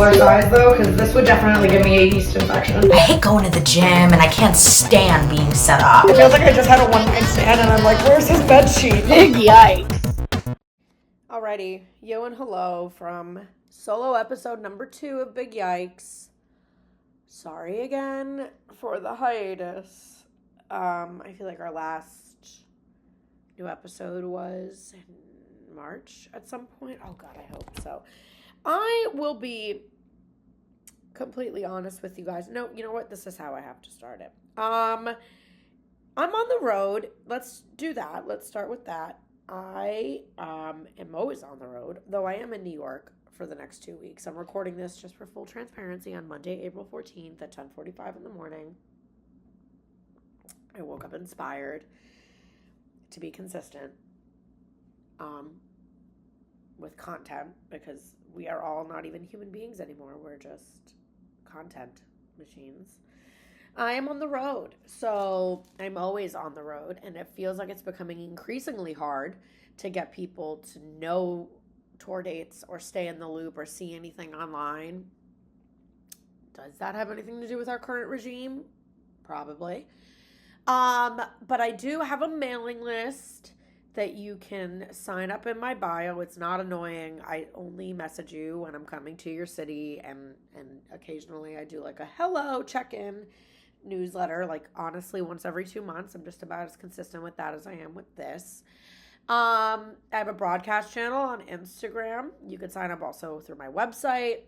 exercise size though, because this would definitely give me a yeast infection. I hate going to the gym and I can't stand being set up. It feels like I just had a one-night stand and I'm like, where's his bed sheet? Big yikes. Alrighty, yo and hello from solo episode number 2 of Big Yikes. Sorry again for the hiatus. I feel like our last new episode was in March at some point. Oh God, I hope so. I will be completely honest with you guys. No, you know what? This is how I have to start it. I'm on the road. Let's do that. Let's start with that. I am always on the road, though I am in New York for the next 2 weeks. I'm recording this just for full transparency on Monday, April 14th at 10:45 in the morning. I woke up inspired to be consistent with content, because we are all not even human beings anymore. We're just content machines. I am on the road, so I'm always on the road, and it feels like it's becoming increasingly hard to get people to know tour dates or stay in the loop or see anything online. Does that have anything to do with our current regime? Probably. But I do have a mailing list that you can sign up in my bio. It's not annoying. I only message you when I'm coming to your city, and occasionally I do like a hello check-in newsletter, like honestly once every 2 months. I'm just about as consistent with that as I am with this. I have a broadcast channel on Instagram. You can sign up also through my website,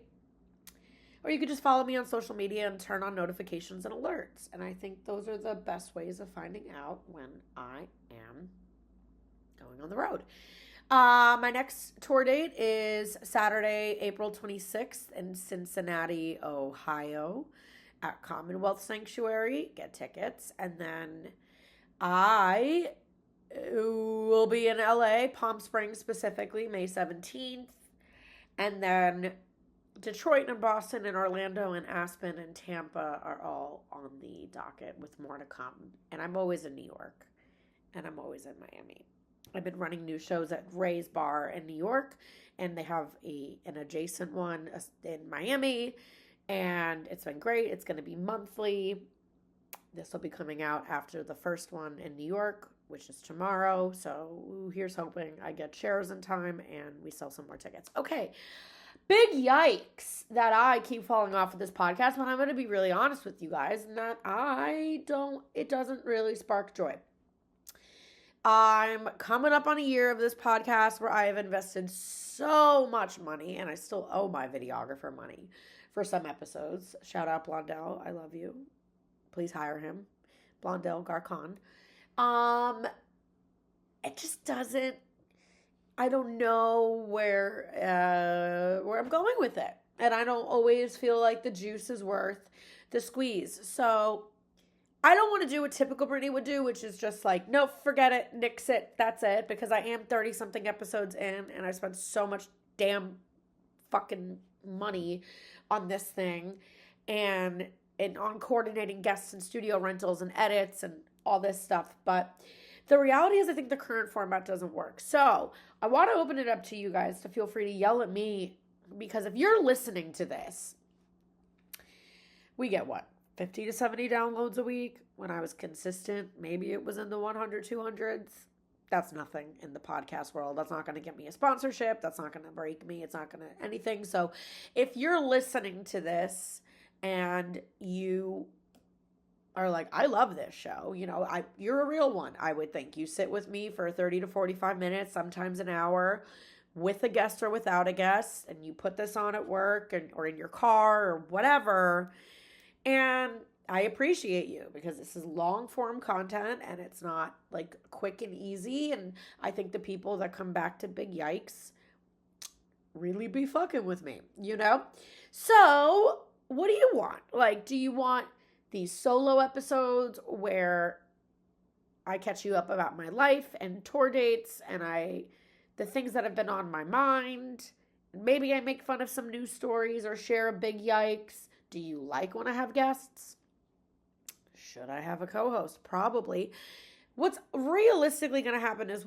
or you could just follow me on social media and turn on notifications and alerts. And I think those are the best ways of finding out when I am going on the road. My next tour date is Saturday, April 26th in Cincinnati, Ohio at Commonwealth Sanctuary. Get tickets. And then I will be in LA, Palm Springs specifically, May 17th. And then Detroit and Boston and Orlando and Aspen and Tampa are all on the docket with more to come. And I'm always in New York, and I'm always in Miami. I've been running new shows at Ray's Bar in New York, and they have an adjacent one in Miami, and it's been great. It's going to be monthly. This will be coming out after the first one in New York, which is tomorrow. So here's hoping I get shares in time and we sell some more tickets. Okay. Big yikes that I keep falling off of this podcast, but I'm going to be really honest with you guys, and that it doesn't really spark joy. I'm coming up on a year of this podcast where I have invested so much money, and I still owe my videographer money for some episodes. Shout out Blondell. I love you. Please hire him. Blondell Garcon. It just doesn't, I don't know where I'm going with it. And I don't always feel like the juice is worth the squeeze. So I don't want to do what typical Brittany would do, which is just like, no, forget it, nix it, that's it. Because I am 30-something episodes in, and I spent so much damn fucking money on this thing. And on coordinating guests and studio rentals and edits and all this stuff. But the reality is I think the current format doesn't work. So I want to open it up to you guys to feel free to yell at me, because if you're listening to this, we get what? 50 to 70 downloads a week. When I was consistent, maybe it was in the 100, 200s. That's nothing in the podcast world. That's not going to get me a sponsorship. That's not going to break me. It's not going to anything. So if you're listening to this and you are like, I love this show, you're a real one, I would think. You sit with me for 30 to 45 minutes, sometimes an hour, with a guest or without a guest, and you put this on at work or in your car or whatever. And I appreciate you, because this is long form content and it's not like quick and easy. And I think the people that come back to Big Yikes really be fucking with me, So what do you want? Like, do you want these solo episodes where I catch you up about my life and tour dates and the things that have been on my mind? Maybe I make fun of some news stories or share a big yikes. Do you like when I have guests? Should I have a co-host? Probably. What's realistically going to happen is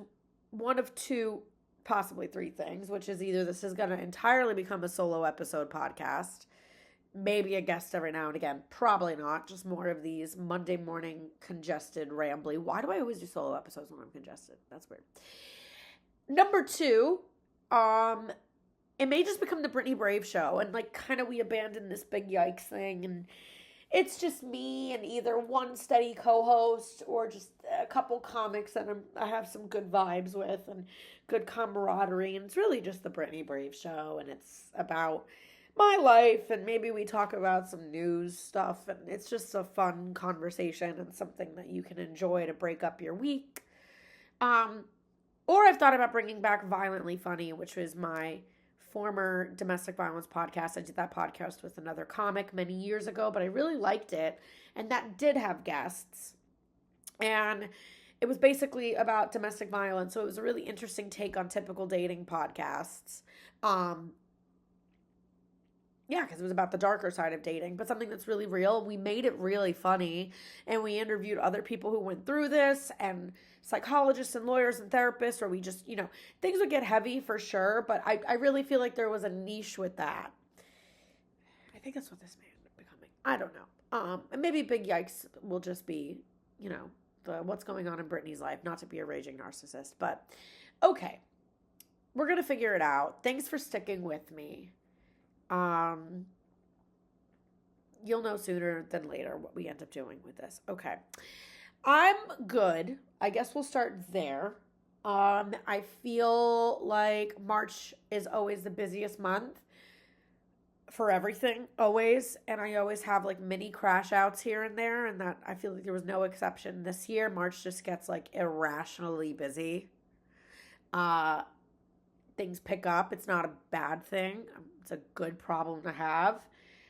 one of two possibly 3 things, which is either this is going to entirely become a solo episode podcast, maybe a guest every now and again, probably not, just more of these Monday morning congested, rambly. Why do I always do solo episodes when I'm congested? That's weird. Number 2, it may just become the Brittany Brave show, and like kind of we abandon this big yikes thing, and it's just me and either one steady co-host or just a couple comics that I have some good vibes with and good camaraderie, and it's really just the Brittany Brave show, and it's about my life, and maybe we talk about some news stuff, and it's just a fun conversation and something that you can enjoy to break up your week. Or I've thought about bringing back Violently Funny, which was my former domestic violence podcast. I did that podcast with another comic many years ago, but I really liked it, and that did have guests, and it was basically about domestic violence, so it was a really interesting take on typical dating podcasts. Yeah, because it was about the darker side of dating, but something that's really real. We made it really funny, and we interviewed other people who went through this, and psychologists and lawyers and therapists, or we just, things would get heavy for sure, but I really feel like there was a niche with that. I think that's what this man is becoming. I don't know. And maybe Big Yikes will just be, the what's going on in Brittany's life, not to be a raging narcissist, but okay. We're going to figure it out. Thanks for sticking with me. You'll know sooner than later what we end up doing with this. Okay. I'm good. I guess we'll start there. I feel like March is always the busiest month for everything, always. And I always have like mini crash outs here and there. And that I feel like there was no exception this year. March just gets like irrationally busy. Things pick up. It's not a bad thing. It's a good problem to have.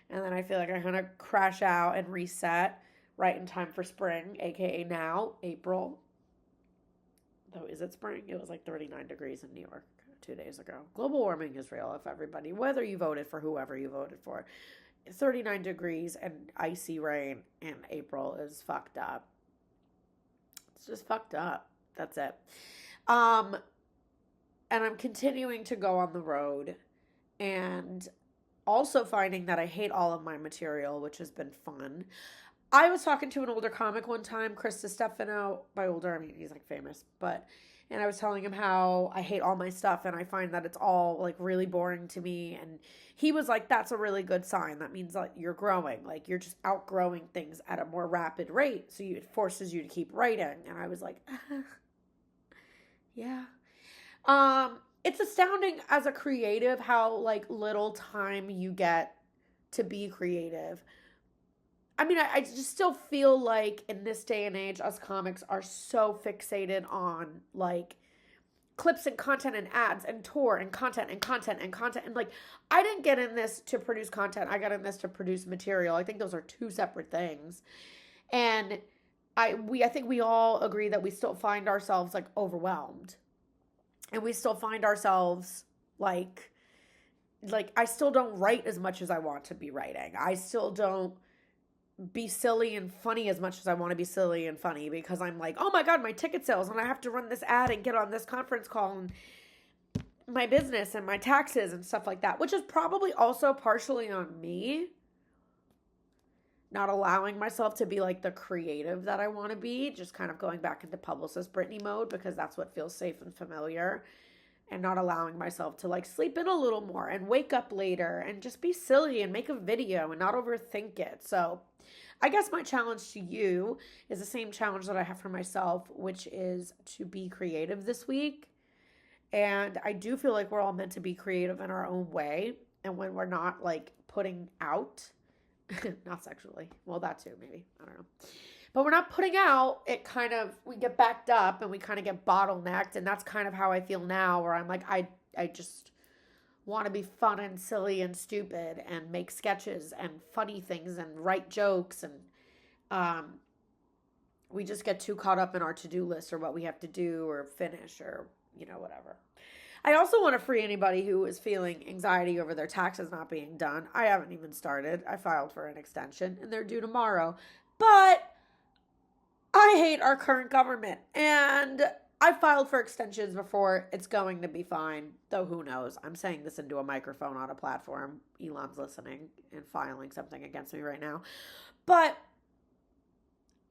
And then I feel like I kind of crash out and reset right in time for spring, aka now, April. Though, is it spring? It was like 39 degrees in New York 2 days ago. Global warming is real, if everybody, whether you voted for whoever you voted for. 39 degrees and icy rain in April is fucked up. It's just fucked up. That's it. And I'm continuing to go on the road and also finding that I hate all of my material, which has been fun. I was talking to an older comic one time, Chris Stefano. By older, I mean he's like famous, and I was telling him how I hate all my stuff and I find that it's all like really boring to me. And he was like, that's a really good sign. That means like you're growing, like you're just outgrowing things at a more rapid rate. So it forces you to keep writing. And I was like, yeah. It's astounding as a creative how like little time you get to be creative. I mean, I just still feel like in this day and age, us comics are so fixated on like clips and content and ads and tour and content and content and content. And like, I didn't get in this to produce content. I got in this to produce material. I think those are two separate things. And I think we all agree that we still find ourselves like overwhelmed. And we still find ourselves like I still don't write as much as I want to be writing. I still don't be silly and funny as much as I want to be silly and funny because I'm like, oh my God, my ticket sales and I have to run this ad and get on this conference call and my business and my taxes and stuff like that, which is probably also partially on me. Not allowing myself to be like the creative that I want to be, just kind of going back into publicist Brittany mode because that's what feels safe and familiar, and not allowing myself to like sleep in a little more and wake up later and just be silly and make a video and not overthink it. So I guess my challenge to you is the same challenge that I have for myself, which is to be creative this week. And I do feel like we're all meant to be creative in our own way. And when we're not like putting out, not sexually. Well, that too, maybe. I don't know. But we're not putting out, we get backed up and we kind of get bottlenecked. And that's kind of how I feel now, where I'm like, I just want to be fun and silly and stupid and make sketches and funny things and write jokes. And we just get too caught up in our to-do list or what we have to do or finish or, whatever. I also want to free anybody who is feeling anxiety over their taxes not being done. I haven't even started. I filed for an extension and they're due tomorrow. But I hate our current government. And I filed for extensions before. It's going to be fine, though who knows? I'm saying this into a microphone on a platform. Elon's listening and filing something against me right now. But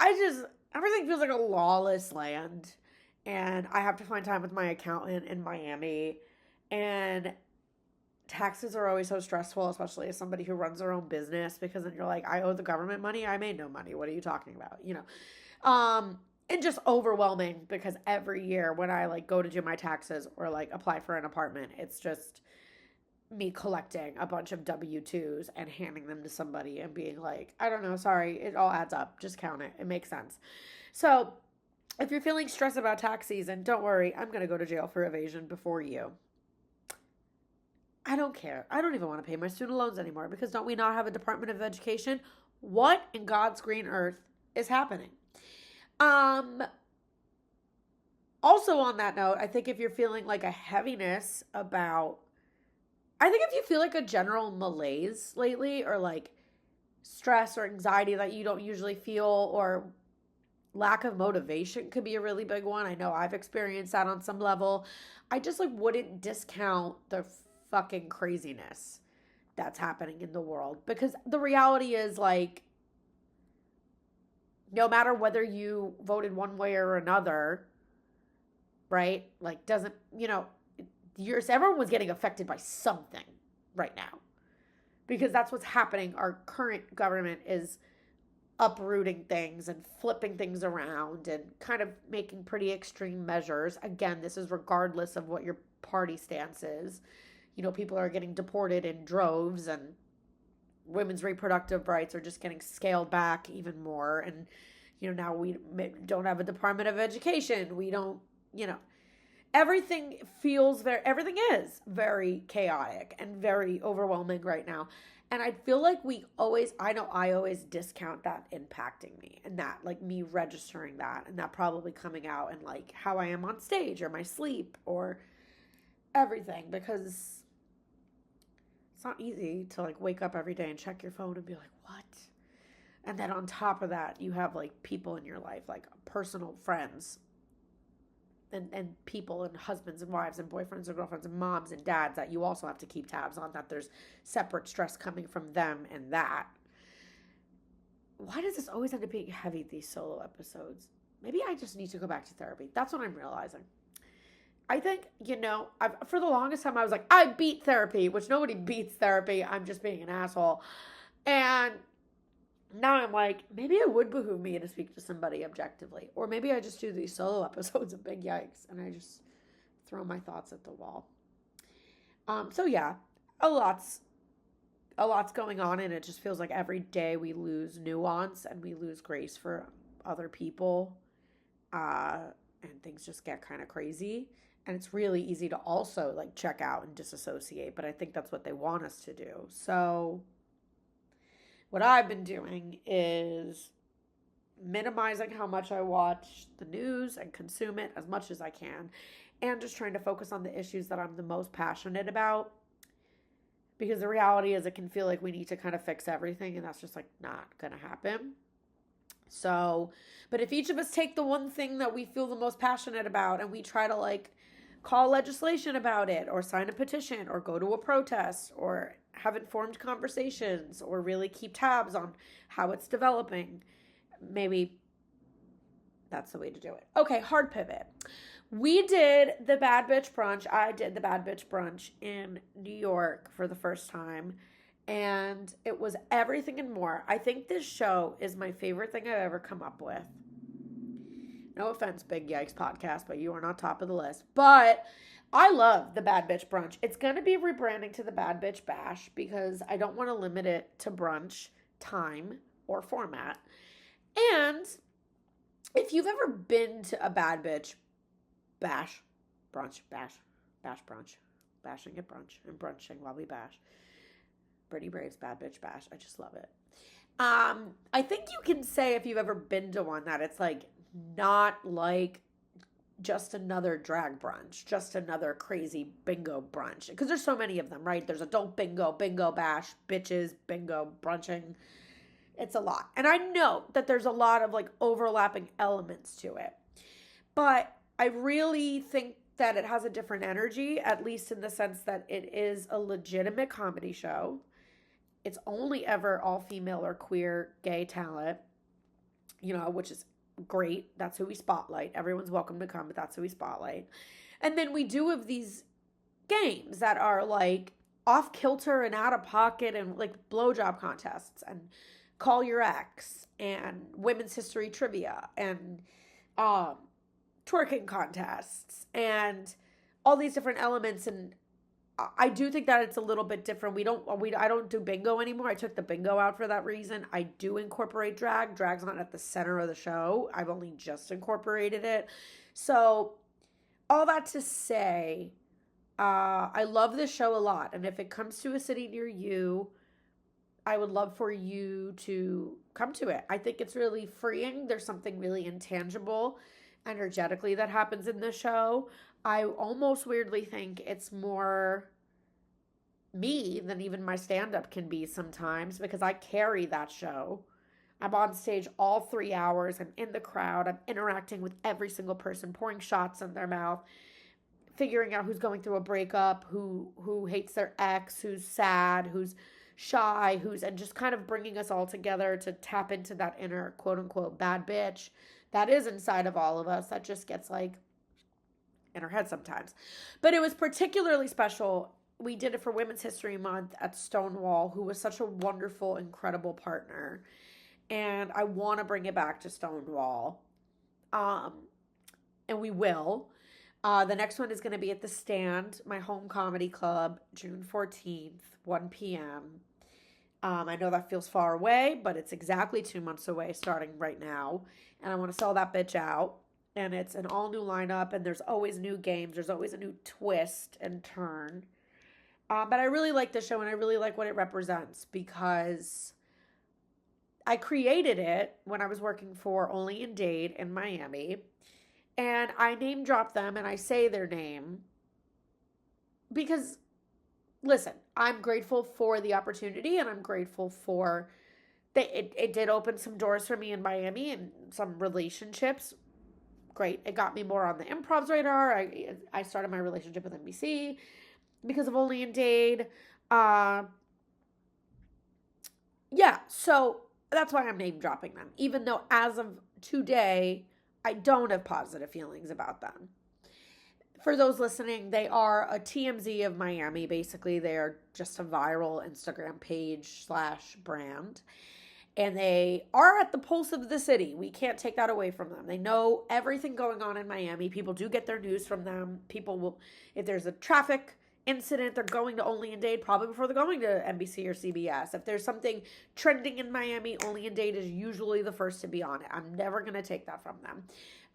everything feels like a lawless land. And I have to find time with my accountant in Miami. And taxes are always so stressful, especially as somebody who runs their own business, because then you're like, I owe the government money. I made no money. What are you talking about? And just overwhelming, because every year when I like go to do my taxes or like apply for an apartment, it's just me collecting a bunch of W-2s and handing them to somebody and being like, I don't know, sorry, it all adds up. Just count it. It makes sense. So if you're feeling stressed about tax season, don't worry. I'm going to go to jail for evasion before you. I don't care. I don't even want to pay my student loans anymore, because don't we not have a Department of Education? What in God's green earth is happening? Also on that note, I think if you're feeling like a heaviness about, I think if you feel like a general malaise lately, or like stress or anxiety that you don't usually feel, or lack of motivation could be a really big one. I know I've experienced that on some level. I just like wouldn't discount the fucking craziness that's happening in the world, because the reality is, like, no matter whether you voted one way or another, right? Like, doesn't, everyone was getting affected by something right now, because that's what's happening. Our current government is uprooting things and flipping things around and kind of making pretty extreme measures. Again, this is regardless of what your party stance is. People are getting deported in droves, and women's reproductive rights are just getting scaled back even more. And, now we don't have a Department of Education. We don't, everything is very chaotic and very overwhelming right now. And I feel like I always discount that impacting me, and that, like, me registering that, and that probably coming out in like how I am on stage or my sleep or everything, because it's not easy to like wake up every day and check your phone and be like, what? And then on top of that, you have like people in your life, like personal friends and people and husbands and wives and boyfriends and girlfriends and moms and dads that you also have to keep tabs on, that there's separate stress coming from them and that. Why does this always end up being heavy, these solo episodes? Maybe I just need to go back to therapy. That's what I'm realizing. I think, for the longest time I was like, I beat therapy, which nobody beats therapy. I'm just being an asshole. And now I'm like, maybe it would behoove me to speak to somebody objectively. Or maybe I just do these solo episodes of Big Yikes and I just throw my thoughts at the wall. So yeah, a lot's going on, and it just feels like every day we lose nuance and we lose grace for other people. And things just get kind of crazy. And it's really easy to also like check out and disassociate, but I think that's what they want us to do. So what I've been doing is minimizing how much I watch the news and consume it as much as I can, and just trying to focus on the issues that I'm the most passionate about, because the reality is it can feel like we need to kind of fix everything, and that's just like not gonna happen. So, but if each of us take the one thing that we feel the most passionate about and we try to like call legislation about it, or sign a petition, or go to a protest, or have informed conversations, or really keep tabs on how it's developing, maybe that's the way to do it. Okay, hard pivot. We did the Bad Bitch Brunch. I did the Bad Bitch Brunch in New York for the first time, and it was everything and more. I think this show is my favorite thing I've ever come up with. No offense, Big Yikes podcast, but you are not top of the list. But I love the Bad Bitch Brunch. It's going to be rebranding to the Bad Bitch Bash, because I don't want to limit it to brunch time or format. And if you've ever been to a Bad Bitch Bash, brunch, bash brunch, bashing at brunch, and brunching while we bash, Brittany Brave's Bad Bitch Bash. I just love it. I think you can say, if you've ever been to one, that it's like not like just another drag brunch, just another crazy bingo brunch, because there's so many of them, right? There's adult bingo, bingo bash, bitches, bingo, brunching. It's a lot. And I know that there's a lot of like overlapping elements to it, but I really think that it has a different energy, at least in the sense that it is a legitimate comedy show. It's only ever all female or queer gay talent, which is great. That's who we spotlight. Everyone's welcome to come, but that's who we spotlight. And then we do have these games that are like off kilter and out of pocket, and like blowjob contests and call your ex and women's history trivia and twerking contests and all these different elements. And I do think that it's a little bit different. I don't do bingo anymore. I took the bingo out for that reason. I do incorporate drag. Drag's not at the center of the show. I've only just incorporated it. So all that to say, I love this show a lot. And if it comes to a city near you, I would love for you to come to it. I think it's really freeing. There's something really intangible energetically that happens in the show. I almost weirdly think it's more me than even my stand-up can be sometimes, because I carry that show. I'm on stage all 3 hours. I'm in the crowd. I'm interacting with every single person, pouring shots in their mouth, figuring out who's going through a breakup, who hates their ex, who's sad, who's shy, and just kind of bringing us all together to tap into that inner quote-unquote bad bitch that is inside of all of us, that just gets like in our head sometimes. But it was particularly special. We did it for Women's History Month at Stonewall, who was such a wonderful, incredible partner. And I want to bring it back to Stonewall. And we will. The next one is going to be at The Stand, my home comedy club, June 14th, 1 p.m. I know that feels far away, but it's exactly 2 months away starting right now. And I want to sell that bitch out. And it's an all new lineup, and there's always new games. There's always a new twist and turn. But I really like the show, and I really like what it represents, because I created it when I was working for Only in Dade in Miami. And I name drop them, and I say their name because, listen, I'm grateful for the opportunity, and I'm grateful for that it did open some doors for me in Miami and some relationships. Great. It got me more on the improv's radar. I started my relationship with NBC because of Only in Dade. So that's why I'm name dropping them, even though as of today, I don't have positive feelings about them. For those listening, they are a TMZ of Miami. Basically, they are just a viral Instagram page / brand. And they are at the pulse of the city. We can't take that away from them. They know everything going on in Miami. People do get their news from them. People will, if there's a traffic incident, they're going to Only in Dade probably before they're going to NBC or CBS. If there's something trending in Miami, Only in Dade is usually the first to be on it. I'm never going to take that from them.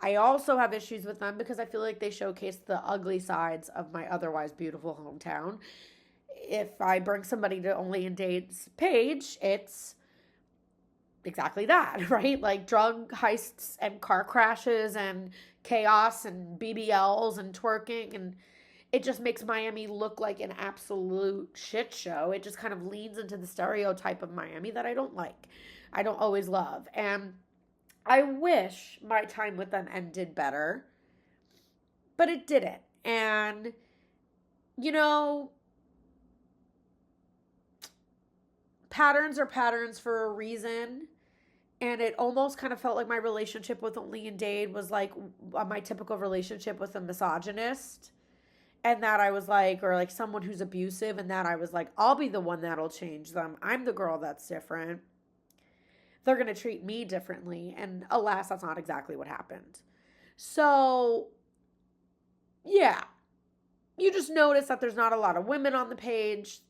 I also have issues with them because I feel like they showcase the ugly sides of my otherwise beautiful hometown. If I bring somebody to Only in Dade's page, it's exactly that, right? Like drug heists and car crashes and chaos and BBLs and twerking, and it just makes Miami look like an absolute shit show. It just kind of leans into the stereotype of Miami that I don't like. I don't always love. And I wish my time with them ended better, but it didn't. And, patterns are patterns for a reason. And it almost kind of felt like my relationship with Only in Dade was like my typical relationship with a misogynist. And that I was like, or like someone who's abusive, and that I was like, I'll be the one that'll change them. I'm the girl that's different. They're going to treat me differently. And alas, that's not exactly what happened. So, yeah. You just notice that there's not a lot of women on the page.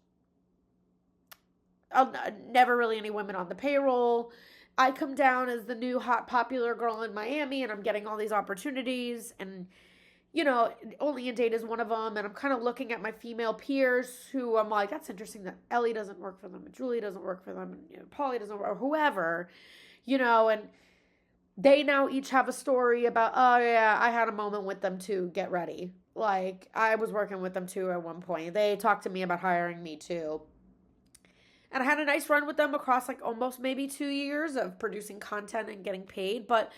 Never really any women on the payroll. I come down as the new hot popular girl in Miami, and I'm getting all these opportunities, and Only in Dade is one of them, and I'm kind of looking at my female peers who I'm like, that's interesting that Ellie doesn't work for them, and Julie doesn't work for them, and Polly doesn't work, or whoever, and they now each have a story about, oh yeah, I had a moment with them too, get ready. Like, I was working with them too at one point. They talked to me about hiring me too. And I had a nice run with them across like almost maybe 2 years of producing content and getting paid. But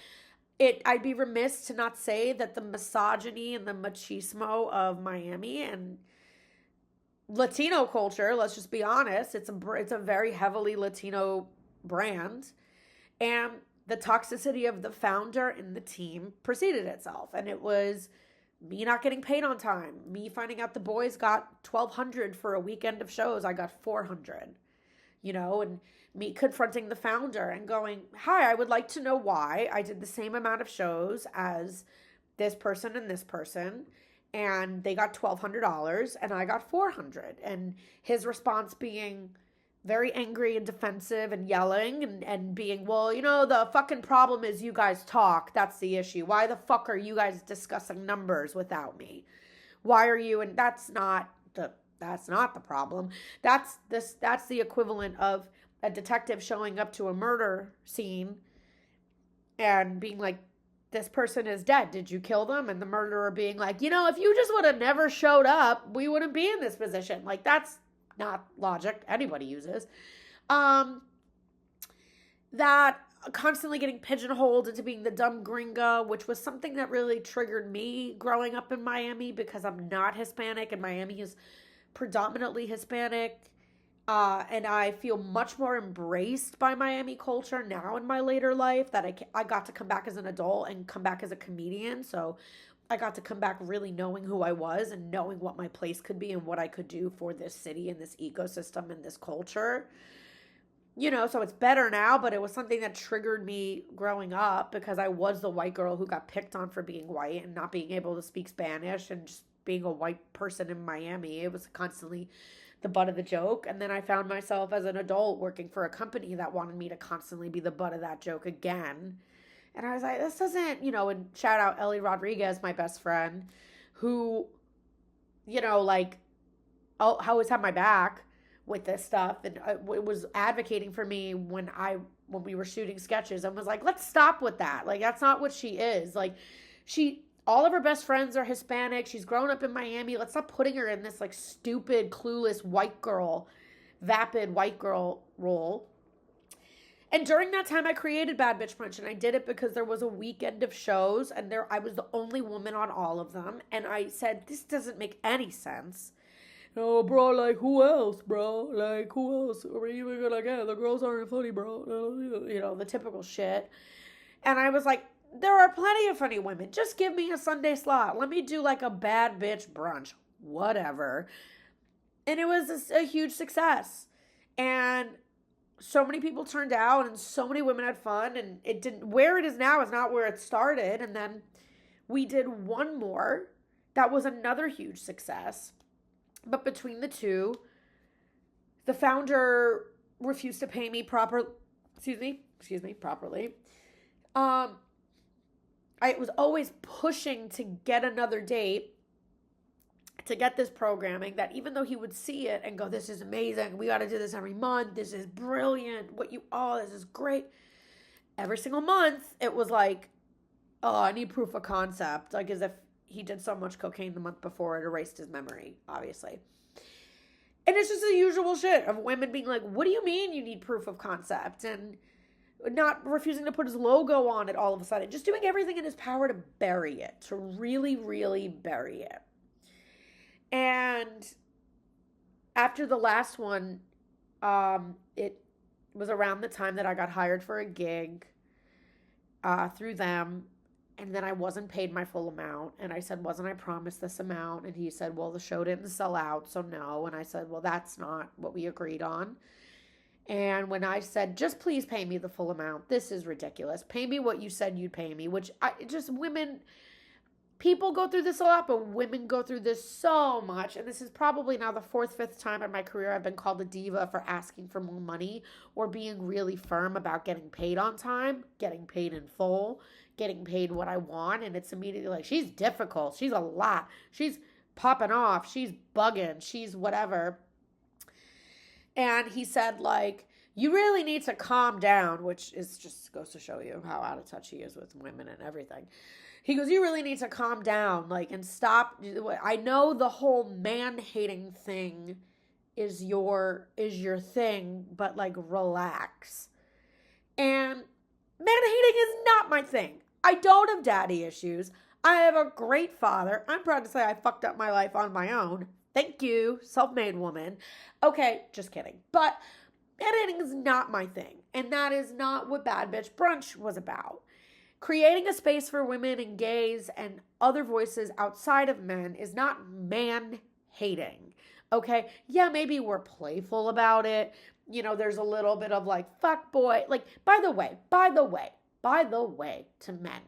I'd be remiss to not say that the misogyny and the machismo of Miami and Latino culture, let's just be honest, it's a very heavily Latino brand, and the toxicity of the founder and the team preceded itself, and it was me not getting paid on time, me finding out the boys got 1,200 for a weekend of shows, I got 400, and me confronting the founder and going, hi, I would like to know why I did the same amount of shows as this person and this person, and they got $1,200 and I got 400, and his response being very angry and defensive and yelling and being, well, the fucking problem is you guys talk. That's the issue. Why the fuck are you guys discussing numbers without me? Why are you? And that's not the problem. That's the equivalent of a detective showing up to a murder scene and being like, this person is dead. Did you kill them? And the murderer being like, if you just would have never showed up, we wouldn't be in this position. Like, that's not logic anybody uses. That constantly getting pigeonholed into being the dumb gringa, which was something that really triggered me growing up in Miami because I'm not Hispanic and Miami is predominantly Hispanic. And I feel much more embraced by Miami culture now in my later life that I got to come back as an adult and come back as a comedian. So I got to come back really knowing who I was and knowing what my place could be and what I could do for this city and this ecosystem and this culture. So it's better now, but it was something that triggered me growing up because I was the white girl who got picked on for being white and not being able to speak Spanish and just being a white person in Miami. It was constantly the butt of the joke. And then I found myself as an adult working for a company that wanted me to constantly be the butt of that joke again. And I was like, this doesn't, and shout out Ellie Rodriguez, my best friend, who, always had my back with this stuff and was advocating for me when we were shooting sketches and was like, let's stop with that. Like, that's not what she is. Like, all of her best friends are Hispanic. She's grown up in Miami. Let's stop putting her in this like stupid, clueless vapid white girl role. And during that time, I created Bad Bitch Brunch, and I did it because there was a weekend of shows, and I was the only woman on all of them. And I said, this doesn't make any sense. Oh, bro, like, who else, bro? Like, who else are you even gonna get? The girls aren't funny, bro. The typical shit. And I was like, there are plenty of funny women. Just give me a Sunday slot. Let me do, like, a Bad Bitch Brunch. Whatever. And it was a huge success. And so many people turned out and so many women had fun, and where it is now is not where it started. And then we did one more that was another huge success, but between the two, the founder refused to pay me properly. I was always pushing to get another date, to get this programming, that even though he would see it and go, this is amazing, we got to do this every month, this is brilliant, this is great. Every single month, it was like, oh, I need proof of concept, like as if he did so much cocaine the month before it erased his memory, obviously. And it's just the usual shit of women being like, what do you mean you need proof of concept? And not refusing to put his logo on it all of a sudden, just doing everything in his power to bury it, to really, really bury it. And after the last one, it was around the time that I got hired for a gig through them. And then I wasn't paid my full amount. And I said, wasn't I promised this amount? And he said, well, the show didn't sell out, so no. And I said, well, that's not what we agreed on. And when I said, just please pay me the full amount, this is ridiculous. Pay me what you said you'd pay me, people go through this a lot, but women go through this so much. And this is probably now the 4th, 5th time in my career I've been called a diva for asking for more money or being really firm about getting paid on time, getting paid in full, getting paid what I want. And it's immediately like, she's difficult. She's a lot. She's popping off. She's bugging. She's whatever. And he said, like, you really need to calm down, which is just goes to show you how out of touch he is with women and everything. He goes, you really need to calm down, like, and stop. I know the whole man-hating thing is your thing, but, like, relax. And man-hating is not my thing. I don't have daddy issues. I have a great father. I'm proud to say I fucked up my life on my own. Thank you, self-made woman. Okay, just kidding. But editing is not my thing. And that is not what Bad Bitch Brunch was about. Creating a space for women and gays and other voices outside of men is not man hating. Okay? Yeah, maybe we're playful about it. You know, there's a little bit of like, fuck boy. Like, by the way, to men,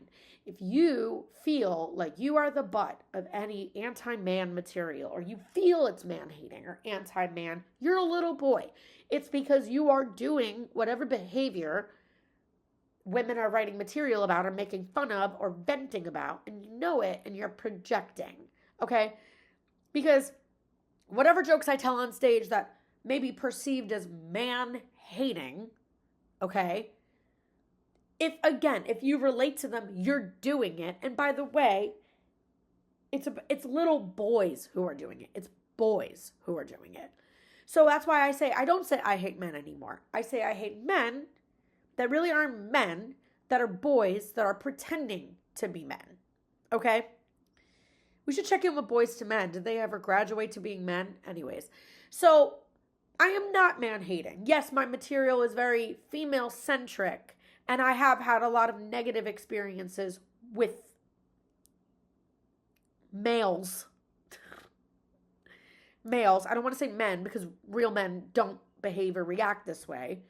if you feel like you are the butt of any anti-man material, or you feel it's man-hating or anti-man, you're a little boy. It's because you are doing whatever behavior women are writing material about or making fun of or venting about, and you know it, and you're projecting, okay? Because whatever jokes I tell on stage that may be perceived as man-hating, okay? If you relate to them, you're doing it. And by the way, it's little boys who are doing it. It's boys who are doing it. So that's why I don't say I hate men anymore. I say I hate men that really aren't men, that are boys that are pretending to be men. Okay? We should check in with Boys to Men. Did they ever graduate to being men? Anyways. So I am not man-hating. Yes, my material is very female-centric, and I have had a lot of negative experiences with males. Males. I don't want to say men because real men don't behave or react this way.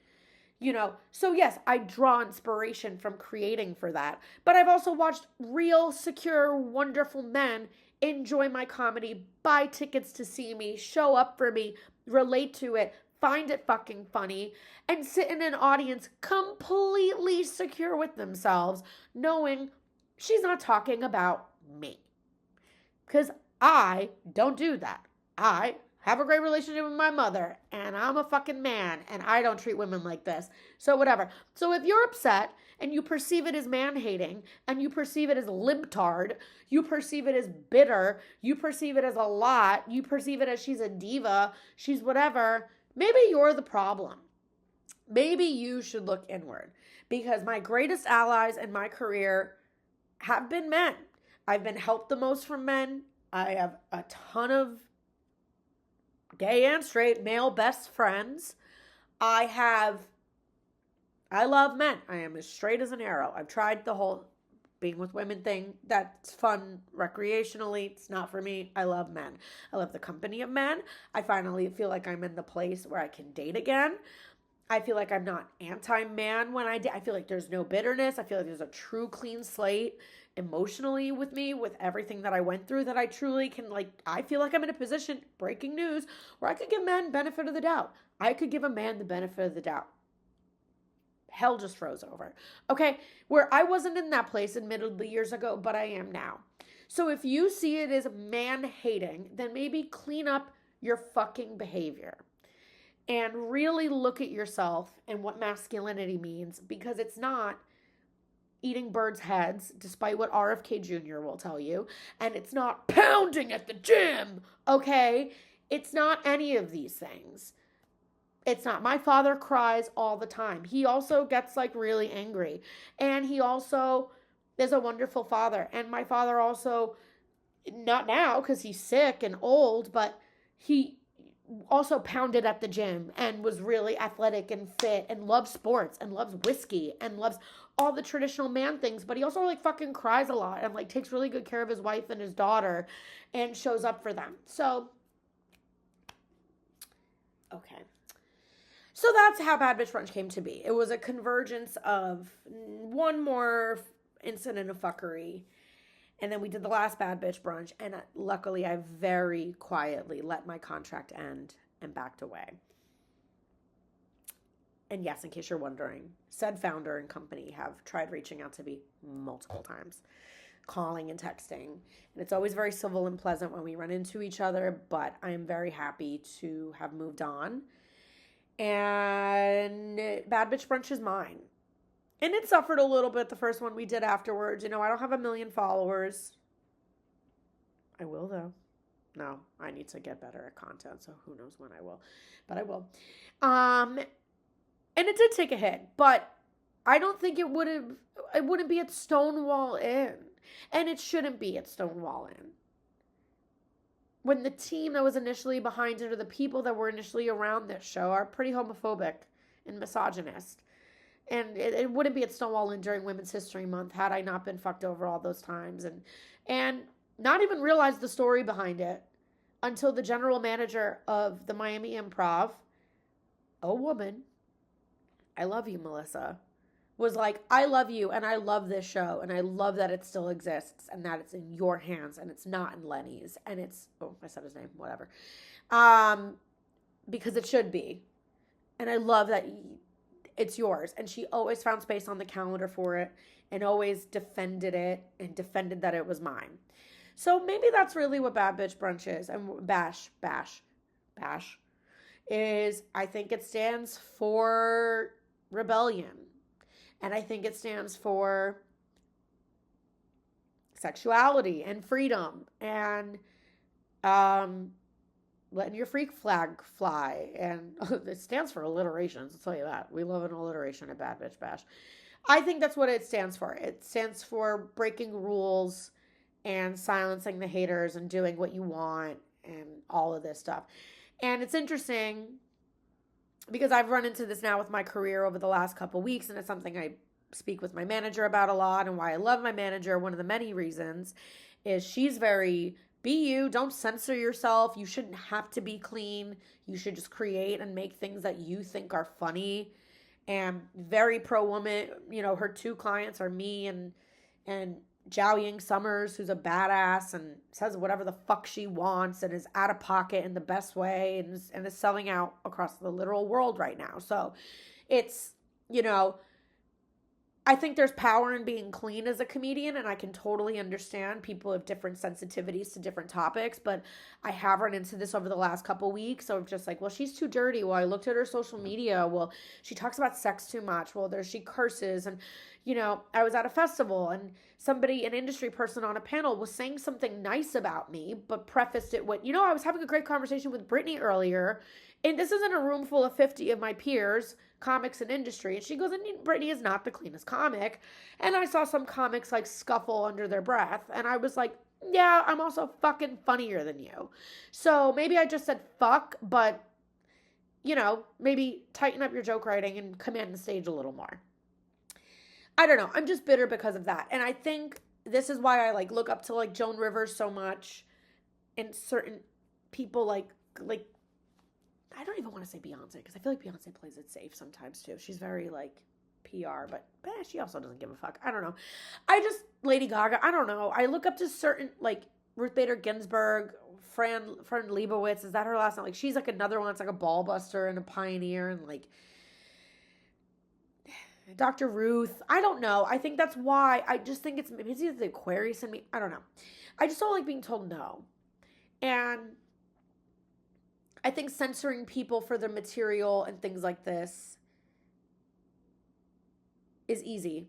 You know, so yes, I draw inspiration from creating for that. But I've also watched real, secure, wonderful men enjoy my comedy, buy tickets to see me, show up for me, relate to it, find it fucking funny, and sit in an audience completely secure with themselves, knowing she's not talking about me. Because I don't do that. I have a great relationship with my mother, and I'm a fucking man, and I don't treat women like this. So whatever. So if you're upset and you perceive it as man-hating, and you perceive it as libtard, you perceive it as bitter, you perceive it as a lot, you perceive it as she's a diva, she's whatever, maybe you're the problem. Maybe you should look inward. Because my greatest allies in my career have been men. I've been helped the most from men. I have a ton of gay and straight male best friends. I love men. I am as straight as an arrow. I've tried the whole being with women thing. That's fun recreationally. It's not for me. I love men. I love the company of men. I finally feel like I'm in the place where I can date again. I feel like I'm not anti-man when I date. I feel like there's no bitterness. I feel like there's a true clean slate emotionally with me, with everything that I went through, that I truly can, like, I feel like I'm in a position, breaking news, where I could give men benefit of the doubt. I could give a man the benefit of the doubt. Hell just froze over. Okay, where I wasn't in that place admittedly years ago, but I am now. So if you see it as man-hating, then maybe clean up your fucking behavior and really look at yourself and what masculinity means, because it's not eating birds' heads, despite what RFK Jr. will tell you, and it's not pounding at the gym, okay? It's not any of these things. It's not. My father cries all the time. He also gets like really angry, and he also is a wonderful father. And my father also, not now because he's sick and old, but he also pounded at the gym and was really athletic and fit and loves sports and loves whiskey and loves all the traditional man things, but he also like fucking cries a lot and like takes really good care of his wife and his daughter and shows up for them. So, okay. So that's how Bad Bitch Brunch came to be. It was a convergence of one more incident of fuckery, and then we did the last Bad Bitch Brunch, and luckily I very quietly let my contract end and backed away. And yes, in case you're wondering, said founder and company have tried reaching out to me multiple times, calling and texting. And it's always very civil and pleasant when we run into each other, but I am very happy to have moved on. And Bad Bitch Brunch is mine. And it suffered a little bit the first one we did afterwards. You know, I don't have 1 million followers. I will, though. No, I need to get better at content, so who knows when I will. But I will. And it did take a hit, but I don't think it wouldn't be at Stonewall Inn. And it shouldn't be at Stonewall Inn. When the team that was initially behind it or the people that were initially around this show are pretty homophobic and misogynist. And it wouldn't be at Stonewall Inn during Women's History Month had I not been fucked over all those times. And not even realize the story behind it until the general manager of the Miami Improv, a woman, I love you, Melissa, was like, I love you and I love this show and I love that it still exists and that it's in your hands and it's not in Lenny's and it's, oh, I said his name, whatever. Because it should be. And I love that it's yours. And she always found space on the calendar for it and always defended it and defended that it was mine. So maybe that's really what Bad Bitch Brunch is. And bash is, I think it stands for rebellion. And I think it stands for sexuality and freedom and letting your freak flag fly. And it stands for alliterations, I'll tell you that. We love an alliteration at Bad Bitch Bash. I think that's what it stands for. It stands for breaking rules and silencing the haters and doing what you want and all of this stuff. And it's interesting because I've run into this now with my career over the last couple weeks, and it's something I speak with my manager about a lot, and why I love my manager, one of the many reasons, is she's very, be you, don't censor yourself, you shouldn't have to be clean, you should just create and make things that you think are funny, and very pro-woman. You know, her two clients are me and Zhao Ying Summers, who's a badass and says whatever the fuck she wants and is out of pocket in the best way and is selling out across the literal world right now. So it's, you know, I think there's power in being clean as a comedian, and I can totally understand people have different sensitivities to different topics, but I have run into this over the last couple weeks. So just like, well, she's too dirty. Well, I looked at her social media. Well, she talks about sex too much. Well, she curses. And, you know, I was at a festival and somebody, an industry person on a panel, was saying something nice about me, but prefaced it with, you know, I was having a great conversation with Brittany earlier, and this isn't a room full of 50 of my peers, comics in industry. And she goes, and Brittany is not the cleanest comic. And I saw some comics like scuffle under their breath. And I was like, yeah, I'm also fucking funnier than you. So maybe I just said fuck, but, you know, maybe tighten up your joke writing and command the stage a little more. I don't know. I'm just bitter because of that. And I think this is why I like look up to like Joan Rivers so much, and certain people like I don't even want to say Beyonce, because I feel like Beyonce plays it safe sometimes too. She's very like PR, but she also doesn't give a fuck. I don't know. Lady Gaga, I don't know. I look up to certain, like Ruth Bader Ginsburg, Fran Lebowitz, is that her last name? Like she's like another one. It's like a ball buster and a pioneer, and like Dr. Ruth. I don't know. I think that's why I just think it's either the Aquarius in me. I don't know. I just don't like being told no. And I think censoring people for their material and things like this is easy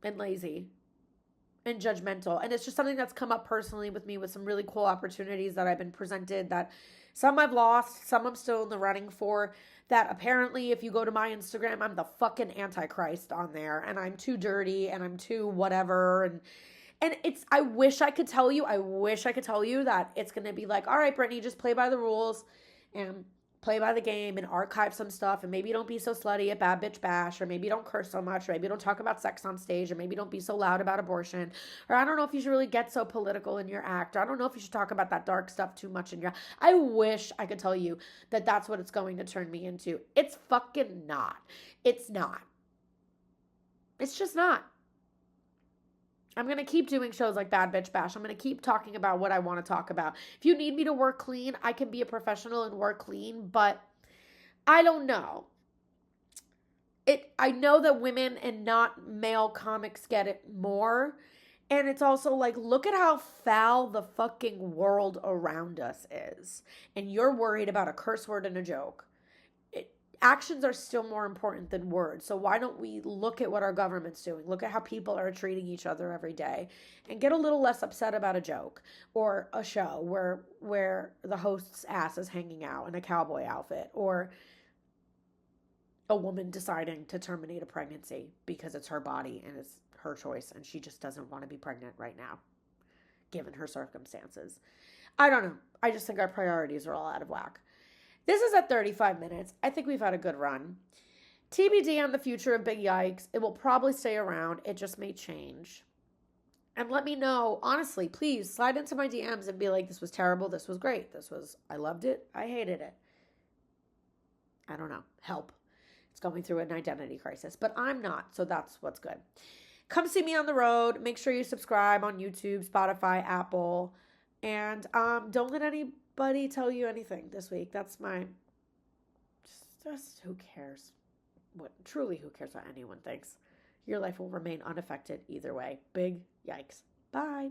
and lazy and judgmental. And it's just something that's come up personally with me with some really cool opportunities that I've been presented, that some I've lost, some I'm still in the running for, that apparently if you go to my Instagram, I'm the fucking Antichrist on there, and I'm too dirty and I'm too whatever. And it's, I wish I could tell you that it's going to be like, all right, Brittany, just play by the rules and play by the game and archive some stuff, and maybe don't be so slutty at Bad Bitch Bash, or maybe don't curse so much, or maybe don't talk about sex on stage, or maybe don't be so loud about abortion, or I don't know if you should really get so political in your act, or I don't know if you should talk about that dark stuff too much in your... I wish I could tell you that that's what it's going to turn me into. It's fucking not. It's not. It's just not. I'm going to keep doing shows like Bad Bitch Bash. I'm going to keep talking about what I want to talk about. If you need me to work clean, I can be a professional and work clean, but I don't know. I know that women and not male comics get it more. And it's also like, look at how foul the fucking world around us is. And you're worried about a curse word and a joke. Actions are still more important than words. So why don't we look at what our government's doing? Look at how people are treating each other every day, and get a little less upset about a joke or a show where the host's ass is hanging out in a cowboy outfit, or a woman deciding to terminate a pregnancy because it's her body and it's her choice and she just doesn't want to be pregnant right now, given her circumstances. I don't know. I just think our priorities are all out of whack. This is at 35 minutes. I think we've had a good run. TBD on the future of Big Yikes. It will probably stay around. It just may change. And let me know, honestly, please slide into my DMs and be like, this was terrible. This was great. I loved it. I hated it. I don't know. Help. It's going through an identity crisis, but I'm not. So that's what's good. Come see me on the road. Make sure you subscribe on YouTube, Spotify, Apple, and don't let anybody tell you anything this week. That's my, just who cares? Truly, who cares what anyone thinks? Your life will remain unaffected either way. Big yikes. Bye.